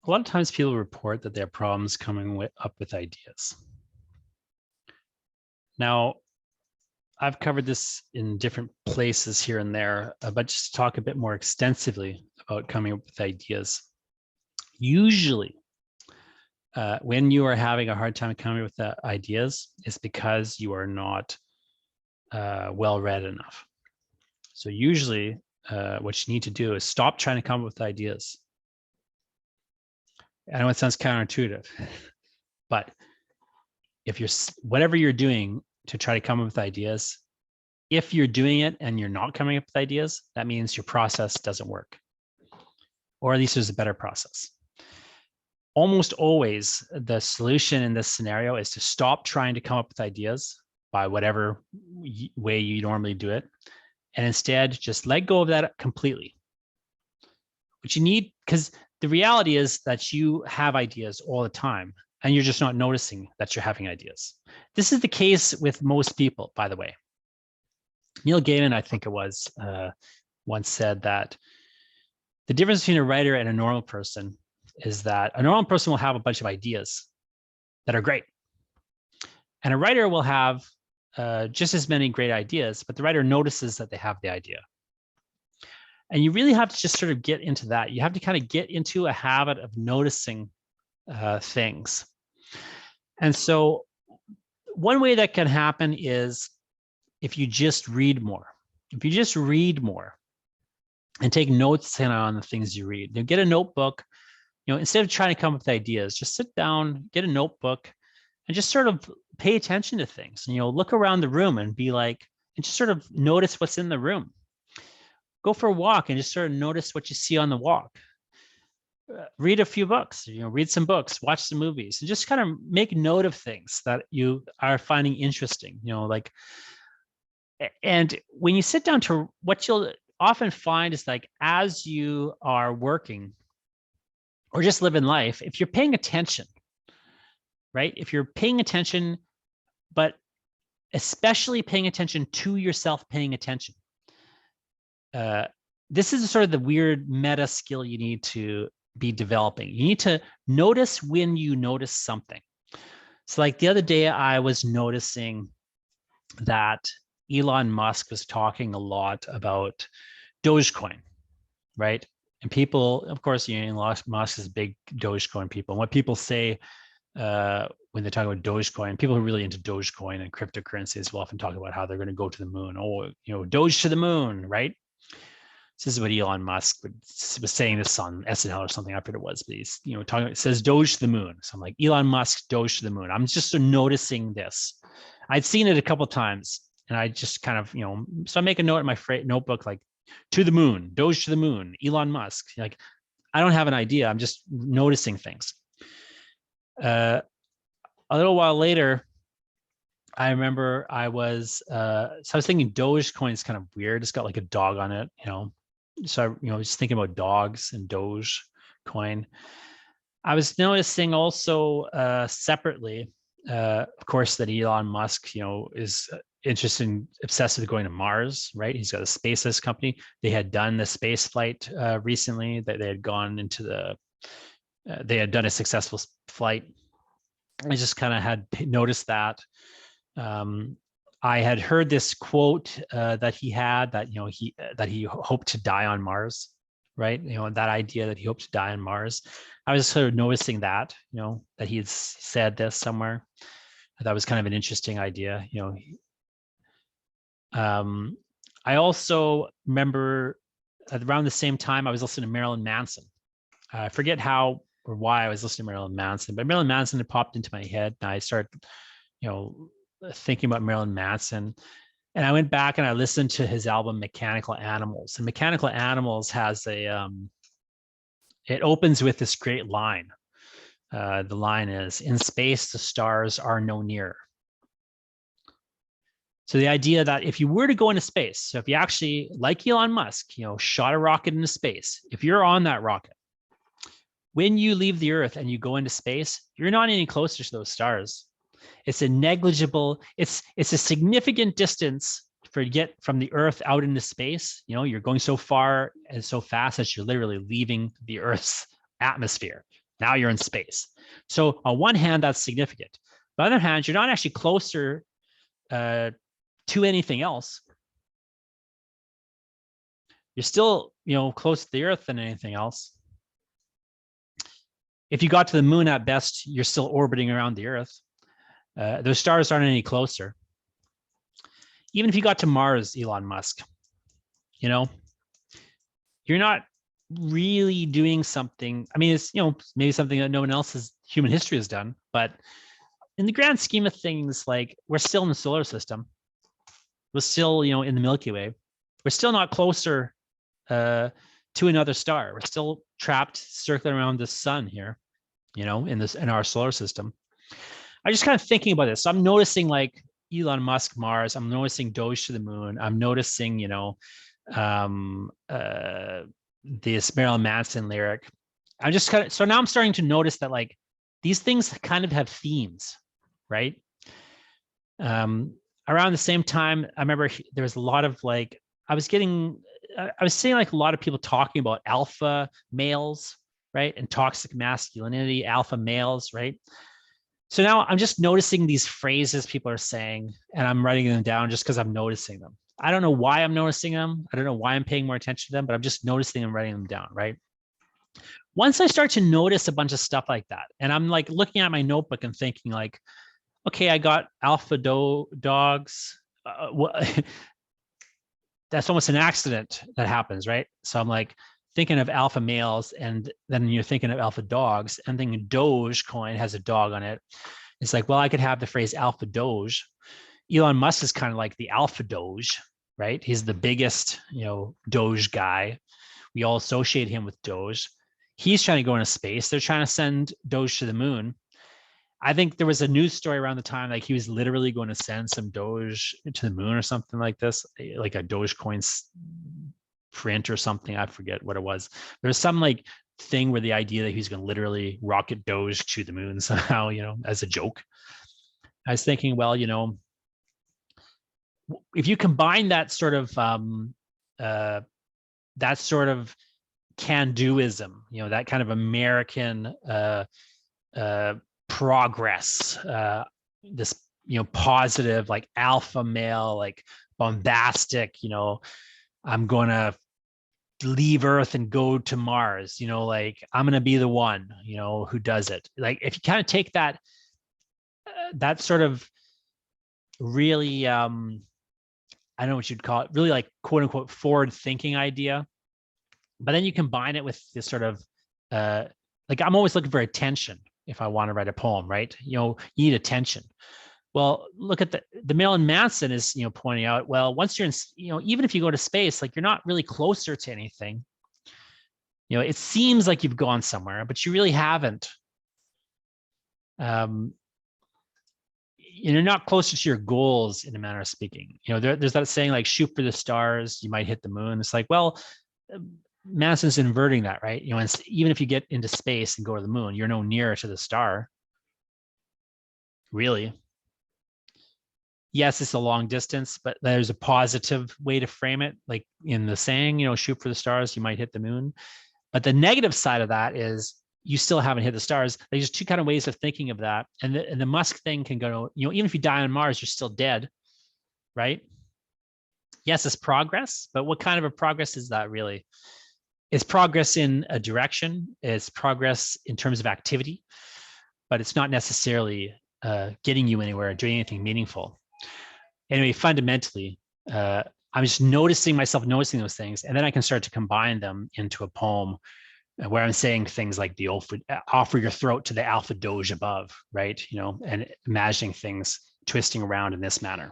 A lot of times people report that they have problems coming up with ideas. Now, I've covered this in different places here and there, but just to talk a bit more extensively about coming up with ideas. Usually, when you are having a hard time coming up with ideas, it's because you are not well-read enough. So usually, what you need to do is stop trying to come up with ideas. I know it sounds counterintuitive, but if you're whatever you're doing to try to come up with ideas, if you're doing it and you're not coming up with ideas, that means your process doesn't work, or at least there's a better process. Almost always, the solution in this scenario is to stop trying to come up with ideas by whatever way you normally do it, and instead just let go of that completely. What you need, because the reality is that you have ideas all the time, and you're just not noticing that you're having ideas. This is the case with most people, by the way. Neil Gaiman, I think it was, once said that the difference between a writer and a normal person is that a normal person will have a bunch of ideas that are great. And a writer will have just as many great ideas, but the writer notices that they have the idea. And you really have to just sort of get into that. You have to kind of get into a habit of noticing things. And so one way that can happen is if you just read more. If you just read more and take notes on the things you read, get a notebook, instead of trying to come up with ideas, just sit down, get a notebook, and just sort of pay attention to things. And, look around the room and be like, and just sort of notice what's in the room. Go for a walk and just sort of notice what you see on the walk. Read a few books, read some books, watch some movies, and just kind of make note of things that you are finding interesting, and when you sit down to what you'll often find is like, as you are working or just living life, if you're paying attention, right? If you're paying attention, but especially paying attention to yourself, paying attention. This is sort of the weird meta skill you need to be developing. You need to notice when you notice something. So like the other day, I was noticing that Elon Musk was talking a lot about Dogecoin, right? And people, of course, Elon Musk is big Dogecoin people. And what people say when they talk about Dogecoin, people who are really into Dogecoin and cryptocurrencies will often talk about how they're going to go to the moon. Oh, Doge to the moon, right? This is what Elon Musk was saying this on SNL or something. I forget it was, but he's talking. It says Doge to the moon. So I'm like, Elon Musk, Doge to the moon. I'm just noticing this. I'd seen it a couple of times, and I just kind of so I make a note in my notebook like, to the moon, Doge to the moon, Elon Musk. Like, I don't have an idea. I'm just noticing things. A little while later, I remember I was thinking Dogecoin is kind of weird. It's got like a dog on it, So just thinking about dogs and Dogecoin. I was noticing also separately, of course, that Elon Musk, is interested in obsessed with going to Mars, right? He's got a SpaceX company. They had done the space flight recently. That they had gone into they had done a successful flight. I just kind of had noticed that. I had heard this quote that he had that that he hoped to die on Mars, right? That idea that he hoped to die on Mars. I was sort of noticing that that he had said this somewhere. That was kind of an interesting idea. I also remember around the same time I was listening to Marilyn Manson. I forget how or why I was listening to Marilyn Manson, but Marilyn Manson had popped into my head, and I started, thinking about Marilyn Manson. And I went back and I listened to his album Mechanical Animals. And Mechanical Animals has it opens with this great line. The line is, "In space, the stars are no nearer." So the idea that if you were to go into space, so if you actually, like Elon Musk, shot a rocket into space, if you're on that rocket, when you leave the Earth and you go into space, you're not any closer to those stars. It's a negligible, it's a significant distance for to get from the Earth out into space. You're going so far and so fast that you're literally leaving the Earth's atmosphere. Now you're in space. So on one hand, that's significant. On the other hand, you're not actually closer to anything else. You're still, close to the Earth than anything else. If you got to the moon at best, you're still orbiting around the Earth. Those stars aren't any closer. Even if you got to Mars, Elon Musk, you're not really doing something. I mean, it's, maybe something that no one else has, human history has done, but in the grand scheme of things, like, we're still in the solar system. We're still, in the Milky Way. We're still not closer to another star. We're still trapped circling around the sun here, in our solar system. I'm just kind of thinking about this. So I'm noticing, like, Elon Musk, Mars. I'm noticing Doge to the moon. I'm noticing, this Marilyn Manson lyric. I'm just kind of, so now I'm starting to notice that, like, these things kind of have themes, right? Around the same time, I remember there was a lot of, like, I was seeing, like, a lot of people talking about alpha males, right? And toxic masculinity, alpha males, right? So now I'm just noticing these phrases people are saying, and I'm writing them down just because I'm noticing them. I don't know why I'm noticing them. I don't know why I'm paying more attention to them, but I'm just noticing and writing them down, right? Once I start to notice a bunch of stuff like that, and I'm, like, looking at my notebook and thinking, like, okay, I got alpha dogs. That's almost an accident that happens, right? So I'm, like, thinking of alpha males, and then you're thinking of alpha dogs, and thinking Dogecoin has a dog on it. It's like, well, I could have the phrase alpha Doge. Elon Musk is kind of like the alpha Doge, right? He's the biggest, Doge guy. We all associate him with Doge. He's trying to go into space. They're trying to send Doge to the moon. I think there was a news story around the time, like, he was literally going to send some Doge to the moon or something like this, like a Dogecoin print or something. I forget what it was. There's some, like, thing where the idea that he's going to literally rocket Doge to the moon somehow, as a joke. I was thinking, well, if you combine that sort of can-doism, that kind of American progress, this, positive, like, alpha male, like, bombastic, I'm going to leave Earth and go to Mars, like, I'm going to be the one, who does it. Like, if you kind of take that, that sort of really, I don't know what you'd call it, really, like, quote unquote forward thinking idea, but then you combine it with this sort of, like, I'm always looking for attention if I want to write a poem, right? You need attention. Well, look at the Marilyn Manson is, pointing out, well, once you're in, even if you go to space, like, you're not really closer to anything. It seems like you've gone somewhere, but you really haven't. You're not closer to your goals, in a manner of speaking. There's that saying, like, shoot for the stars, you might hit the moon. It's like, well, Manson's inverting that, right? And even if you get into space and go to the moon, you're no nearer to the star, really. Yes, it's a long distance, but there's a positive way to frame it, like in the saying, shoot for the stars, you might hit the moon. But the negative side of that is you still haven't hit the stars. There's two kind of ways of thinking of that. And the Musk thing can go, even if you die on Mars, you're still dead, right? Yes, it's progress, but what kind of a progress is that really? It's progress in a direction. It's progress in terms of activity, but it's not necessarily getting you anywhere or doing anything meaningful. Anyway, fundamentally, I'm just noticing myself noticing those things, and then I can start to combine them into a poem where I'm saying things like the offer your throat to the alpha Doge above, right? And imagining things twisting around in this manner.